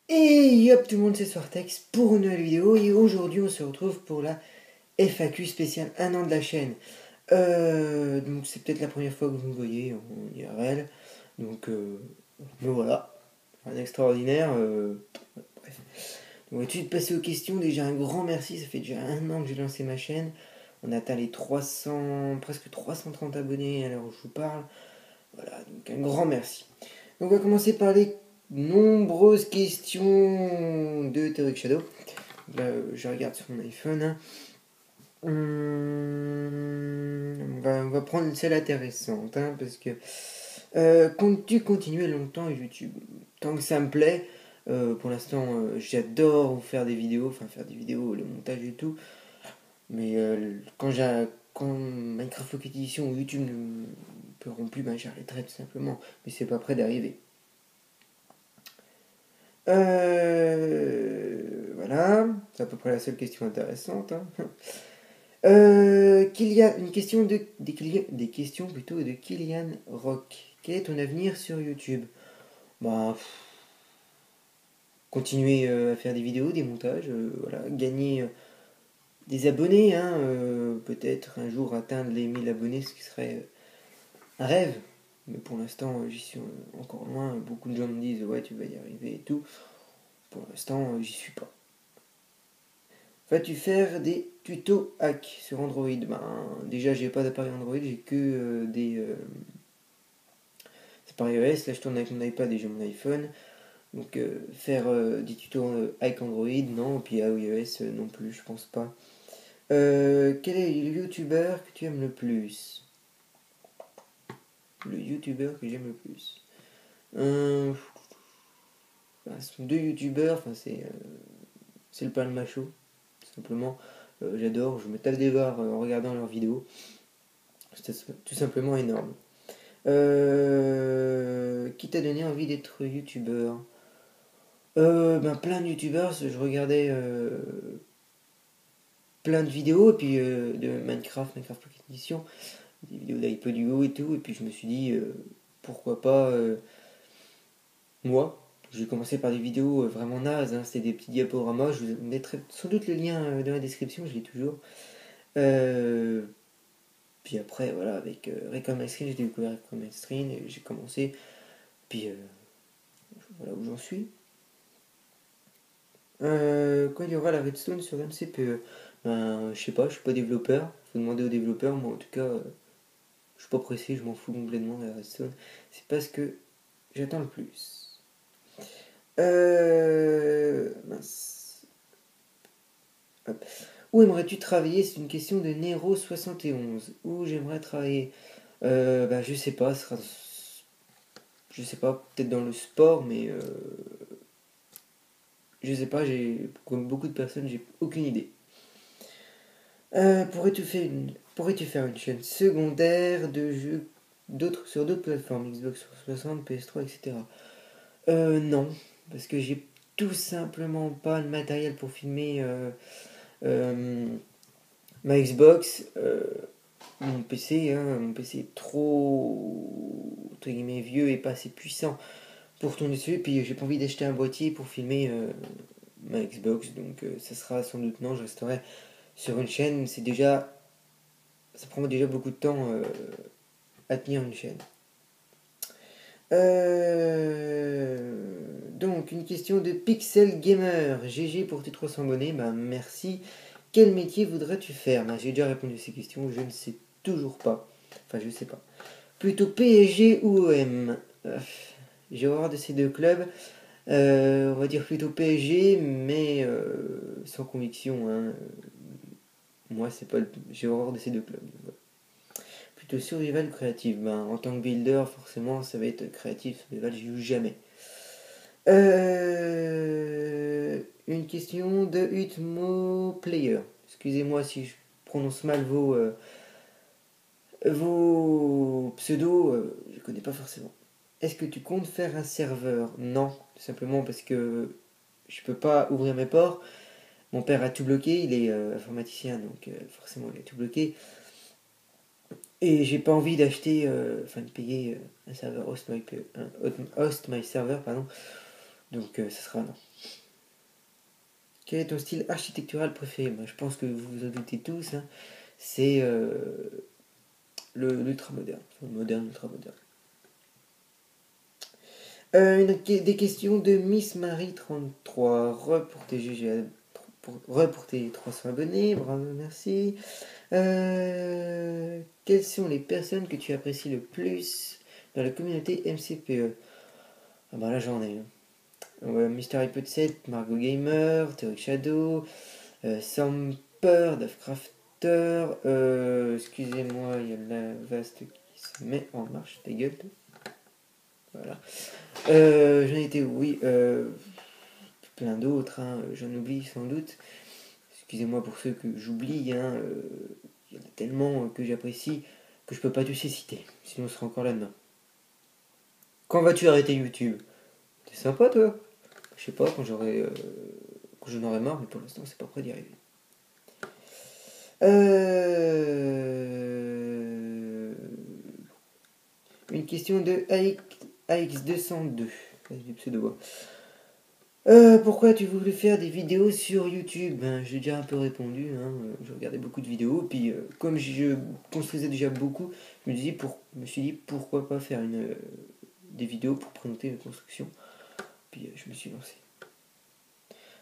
Et yop tout le monde, c'est Swartex pour une nouvelle vidéo et aujourd'hui on se retrouve pour la FAQ spéciale 1 an de la chaîne. Donc c'est peut-être la première fois que vous me voyez en IRL, donc me voilà, un extraordinaire. Bref. Donc on va tout de suite passer aux questions. Déjà un grand merci, ça fait déjà 1 an que j'ai lancé ma chaîne. On a atteint les 300, presque 330 abonnés à l'heure où je vous parle. Voilà, donc un grand merci. Donc on va commencer par les nombreuses questions de Théorique Shadow. Là, je regarde sur mon iPhone. Hein. On va prendre celle intéressante, hein, parce que comptes-tu continuer longtemps YouTube? Tant que ça me plaît, pour l'instant, j'adore faire des vidéos, le montage et tout. Mais quand Minecraft Pocket Edition ou YouTube ne me plairont plus, ben, j'arrêterai tout simplement. Mais c'est pas près d'arriver. Voilà, c'est à peu près la seule question intéressante. Hein. Qu'il y a une question des questions plutôt de Kylian Rock. Quel est ton avenir sur YouTube? Bah, continuer à faire des vidéos, des montages, voilà, gagner des abonnés, hein, peut-être un jour atteindre les 1000 abonnés, ce qui serait un rêve. Mais pour l'instant, j'y suis encore loin. Beaucoup de gens me disent ouais, tu vas y arriver et tout. Pour l'instant, j'y suis pas. Vas-tu faire des tutos hack sur Android? Ben, déjà, j'ai pas d'appareil Android, j'ai que des appareils iOS. Là, je tourne avec mon iPad et j'ai mon iPhone. Donc, faire des tutos hack Android, non. Et puis iOS, non plus, je pense pas. Quel est le youtubeur que tu aimes le plus? Le youtubeur que j'aime le plus. Ce sont deux youtubeurs, c'est le pain de macho, tout simplement. J'adore, je me tape des barres en regardant leurs vidéos. C'est tout simplement énorme. Qui t'a donné envie d'être youtubeur? Ben, plein de youtubeurs, je regardais plein de vidéos, et puis de Minecraft Pocket Edition, des vidéos d'iPod et tout, et puis je me suis dit, pourquoi pas moi. J'ai commencé par des vidéos vraiment nazes, hein, c'était des petits diaporamas, je vous mettrai sans doute le lien dans la description, je l'ai toujours. Euh, Puis après, voilà, avec Recon My Screen, j'ai découvert Recon My Screen, et j'ai commencé, puis voilà où j'en suis. Quand il y aura la redstone sur MCPE? Ben, je sais pas, je suis pas développeur. Faut demander aux développeurs. Moi, en tout cas, je suis pas pressé, je m'en fous complètement de la redstone. C'est pas ce que j'attends le plus. Mince. Hop. Où aimerais-tu travailler? C'est une question de Nero71. Où j'aimerais travailler? Ben, je sais pas, je sais pas, peut-être dans le sport, mais je sais pas, comme beaucoup de personnes, j'ai aucune idée. Pourrais-tu faire une chaîne secondaire de jeux sur d'autres plateformes, Xbox 360, PS3, etc. Non, parce que j'ai tout simplement pas le matériel pour filmer euh, ma Xbox, mon PC, hein, mon PC est trop entre guillemets vieux et pas assez puissant pour tourner dessus, et puis j'ai pas envie d'acheter un boîtier pour filmer ma Xbox, donc ça sera sans doute non, je resterai sur une chaîne, ça prend déjà beaucoup de temps à tenir une chaîne. Donc, une question de Pixel Gamer. GG pour tes 300 abonnés. Bah, merci. Quel métier voudrais-tu faire? Bah, j'ai déjà répondu à ces questions. Je ne sais toujours pas. Enfin, je sais pas. Plutôt PSG ou OM? J'ai horreur de ces deux clubs. On va dire plutôt PSG, mais sans conviction. Hein. Moi, c'est pas j'ai horreur de ces deux clubs. Plutôt survival ou créatif? Ben, en tant que builder, forcément, ça va être créatif. Survival, j'y joue jamais. Une question de Utmo Player. Excusez-moi si je prononce mal vos pseudos, je connais pas forcément. Est-ce que tu comptes faire un serveur? Non, tout simplement parce que je peux pas ouvrir mes ports. Mon père a tout bloqué, il est informaticien, donc forcément il a tout bloqué. Et j'ai pas envie d'acheter, de payer un serveur host my server, pardon, Donc ça sera non. Quel est ton style architectural préféré? Je pense que vous vous en doutez tous, hein. C'est l'ultra moderne. Enfin, moderne, ultra moderne. Des questions de Miss Marie 33. Re pour tes GG, pour tes 300 abonnés, bravo, merci. Quelles sont les personnes que tu apprécies le plus dans la communauté MCPE? Ah bah là j'en ai. Ouais, Mister iPod 7, Margot Gamer, Theoric Shadow, Samper, Dafcrafter, excusez-moi, il y a la vaste qui se met en marche, ta gueule. Voilà. J'en étais, oui, plein d'autres, hein, j'en oublie sans doute. Excusez-moi pour ceux que j'oublie, hein, il y en a tellement que j'apprécie que je peux pas tous les citer, sinon on sera encore là-dedans. Quand vas-tu arrêter YouTube? T'es sympa toi? Je sais pas, quand j'en aurai marre, mais pour l'instant c'est pas prêt d'y arriver. Une question de AX202. Du pseudo. Pourquoi as-tu voulu faire des vidéos sur YouTube? J'ai déjà un peu répondu, hein. Je regardais beaucoup de vidéos, puis comme je construisais déjà beaucoup, je me suis dit pourquoi pas faire des vidéos pour présenter une construction. Puis je me suis lancé.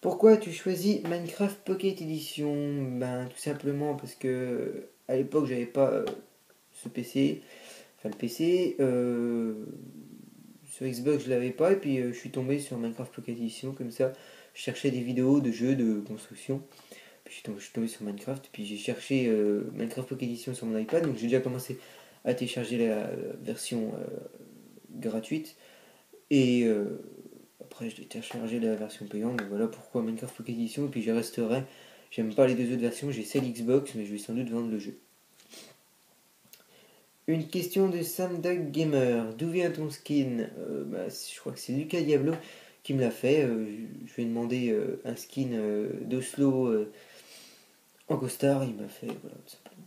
Pourquoi as-tu choisi Minecraft Pocket Edition? Tout simplement parce que à l'époque j'avais pas ce PC, enfin le PC. Sur Xbox je l'avais pas et puis je suis tombé sur Minecraft Pocket Edition comme ça. Je cherchais des vidéos de jeux de construction. Puis je suis tombé sur Minecraft. Puis j'ai cherché Minecraft Pocket Edition sur mon iPad. Donc j'ai déjà commencé à télécharger la version gratuite. Et après je l'ai téléchargé la version payante. Donc voilà pourquoi Minecraft Pocket Edition. Et puis je resterai. J'aime pas les deux autres versions. J'ai celle Xbox mais je vais sans doute vendre le jeu. Une question de Samdog Gamer. D'où vient ton skin? Je crois que c'est Lucas Diablo qui me l'a fait. Je lui ai demandé un skin d'Oslo en costard. Il m'a fait, voilà, tout simplement.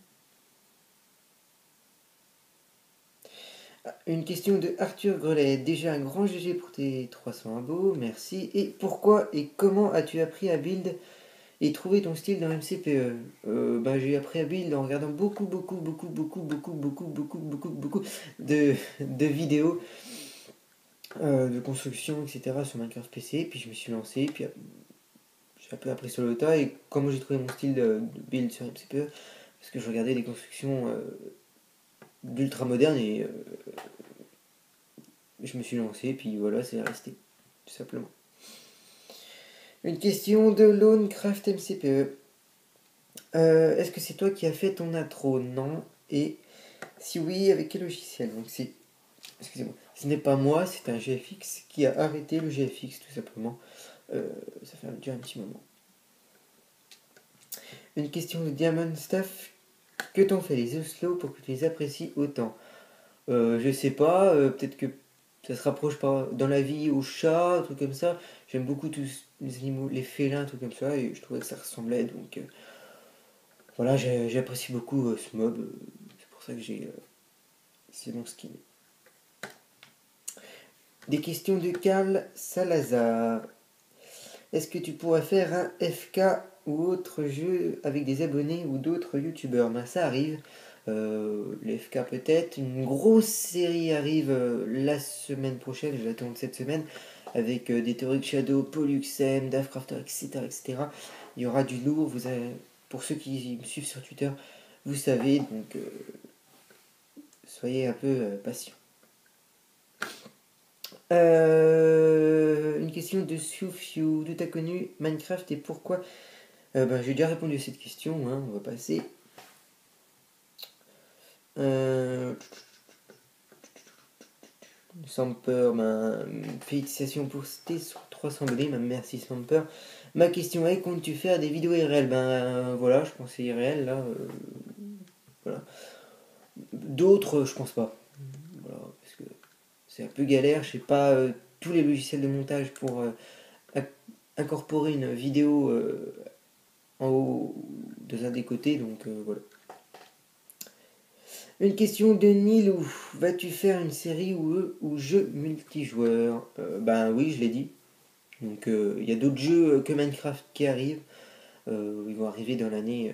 Une question de Arthur Grelet. Déjà un grand GG pour tes 300 abos. Merci. Et pourquoi et comment as-tu appris à build et trouver ton style dans MCPE? J'ai appris à build en regardant beaucoup de vidéos de construction, etc. sur Minecraft PC, puis je me suis lancé, puis j'ai un peu appris sur le tas, et comment j'ai trouvé mon style de build sur MCPE, parce que je regardais des constructions d'ultra modernes, et je me suis lancé, puis voilà, c'est resté, tout simplement. Une question de Lonecraft MCPE. Est-ce que c'est toi qui as fait ton intro? Non. Et si oui, avec quel logiciel? Donc c'est... Excusez-moi. Ce n'est pas moi, c'est un GFX qui a arrêté le GFX, tout simplement. Ça fait déjà un petit moment. Une question de Diamond Stuff. Que t'ont fait les Oslo pour que tu les apprécies autant? Je sais pas, peut-être que ça se rapproche pas dans la vie aux chats, un truc comme ça. J'aime beaucoup tous les animaux, les félins, un truc comme ça, et je trouvais que ça ressemblait, donc voilà, j'apprécie beaucoup ce mob. C'est pour ça que c'est mon skin. Des questions de Karl Salazar. Est-ce que tu pourrais faire un FK ou autre jeu avec des abonnés ou d'autres youtubeurs? Ça arrive. Le FK peut-être. Une grosse série arrive la semaine prochaine, je l'attends cette semaine, avec des Theoric Shadow, Polyuxem, Dafcrafter, etc., etc. Il y aura du lourd. Pour ceux qui me suivent sur Twitter, vous savez, donc soyez un peu patients. Une question de Soufiu. D'où t'as connu Minecraft et pourquoi? J'ai déjà répondu à cette question, hein, on va passer. Samper, félicitations pour tes 300 abonnés, merci Samper. Ma question est, comptes-tu faire des vidéos IRL? Voilà, je pense que c'est IRL là. Voilà. D'autres, je pense pas. Voilà, parce que c'est un peu galère, je sais pas tous les logiciels de montage pour incorporer une vidéo en haut de un des côtés, donc voilà. Une question de Nilou. Vas-tu faire une série ou jeu multijoueur? Oui, je l'ai dit. Donc il y a d'autres jeux que Minecraft qui arrivent. Ils vont arriver dans l'année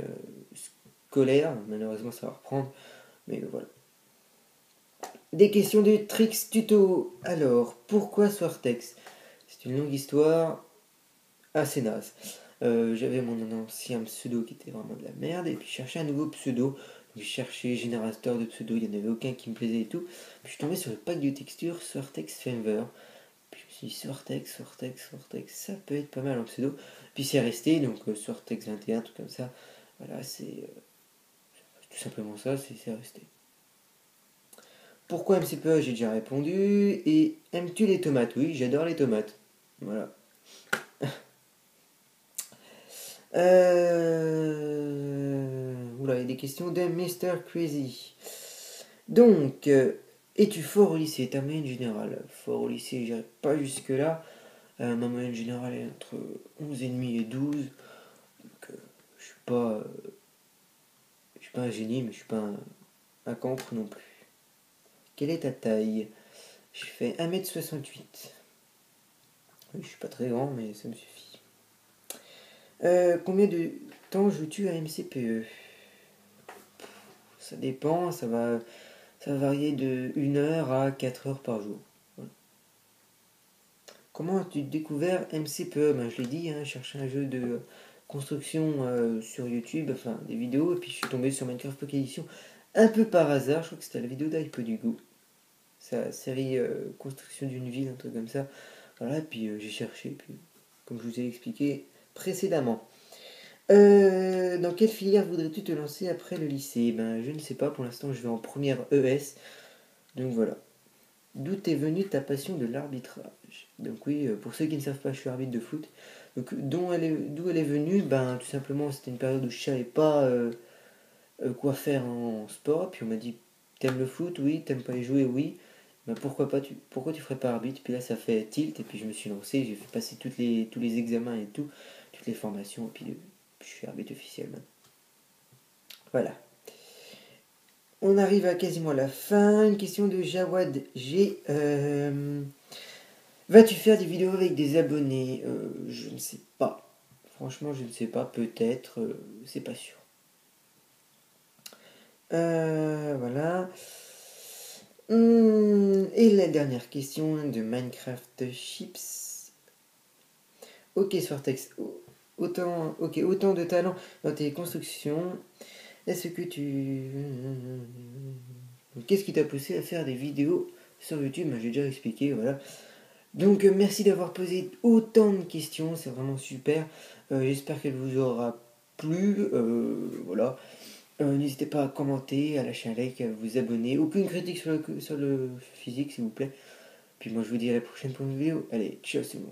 scolaire. Malheureusement, ça va reprendre. Mais voilà. Des questions de tricks tuto. Alors, pourquoi Swartex? C'est une longue histoire assez naze. J'avais mon ancien pseudo qui était vraiment de la merde. Et puis je cherchais un nouveau pseudo. Je cherchais générateur de pseudo. Il n'y en avait aucun qui me plaisait et tout. Puis je suis tombé sur le pack de textures Swartex Femver. Puis je me suis dit Swartex, ça peut être pas mal en pseudo. Puis c'est resté, donc Swartex 21, tout comme ça. Voilà, c'est tout simplement ça, c'est resté. Pourquoi MCPE? J'ai déjà répondu. Et aimes-tu les tomates? Oui, j'adore les tomates. Voilà. Oula, il y a des questions de Mr. Crazy. Donc, es-tu fort au lycée? Ta moyenne générale? Fort au lycée, j'irai pas jusque-là. Ma moyenne générale est entre 11,5 et 12. Donc, je suis pas un génie, mais je suis pas un cancre non plus. Quelle est ta taille? Je fais 1,68 m. Oui, je suis pas très grand, mais ça me suffit. Combien de temps joues-tu à MCPE? Ça dépend, ça va varier de 1 heure à 4 heures par jour. Voilà. Comment as-tu découvert MCPE? Ben, je l'ai dit, je cherchais un jeu de construction sur YouTube, enfin des vidéos, et puis je suis tombé sur Minecraft Pocket Edition un peu par hasard. Je crois que c'était la vidéo d'Hypodugo. Sa série construction d'une ville, un truc comme ça. Voilà, et puis j'ai cherché, puis comme je vous ai expliqué précédemment. Dans quelle filière voudrais-tu te lancer après le lycée? Ben, je ne sais pas, pour l'instant je vais en première ES. Donc voilà. D'où est venue ta passion de l'arbitrage? Donc oui, pour ceux qui ne savent pas, je suis arbitre de foot. Donc d'où elle est venue? Ben tout simplement, c'était une période où je savais pas quoi faire en sport. Puis on m'a dit, t'aimes le foot? Oui. T'aimes pas y jouer? Oui. Ben pourquoi tu ferais pas arbitre? Puis là ça fait tilt et puis je me suis lancé, j'ai fait passer tous les examens et tout, toutes les formations et puis je suis arbitre officiel maintenant. Voilà. On arrive à quasiment la fin. Une question de Jawad G. Vas-tu faire des vidéos avec des abonnés? Je ne sais pas. Franchement, je ne sais pas. Peut-être. C'est pas sûr. Voilà. Et la dernière question de Minecraft Chips. Ok, Swartex. Autant de talent dans tes constructions. Est-ce que tu... Qu'est-ce qui t'a poussé à faire des vidéos sur YouTube? J'ai déjà expliqué, voilà. Donc merci d'avoir posé autant de questions, c'est vraiment super. J'espère qu'elle vous aura plu. Voilà. N'hésitez pas à commenter, à lâcher un like, à vous abonner. Aucune critique sur le physique, s'il vous plaît. Puis moi je vous dis à la prochaine pour une vidéo. Allez, ciao, c'est bon.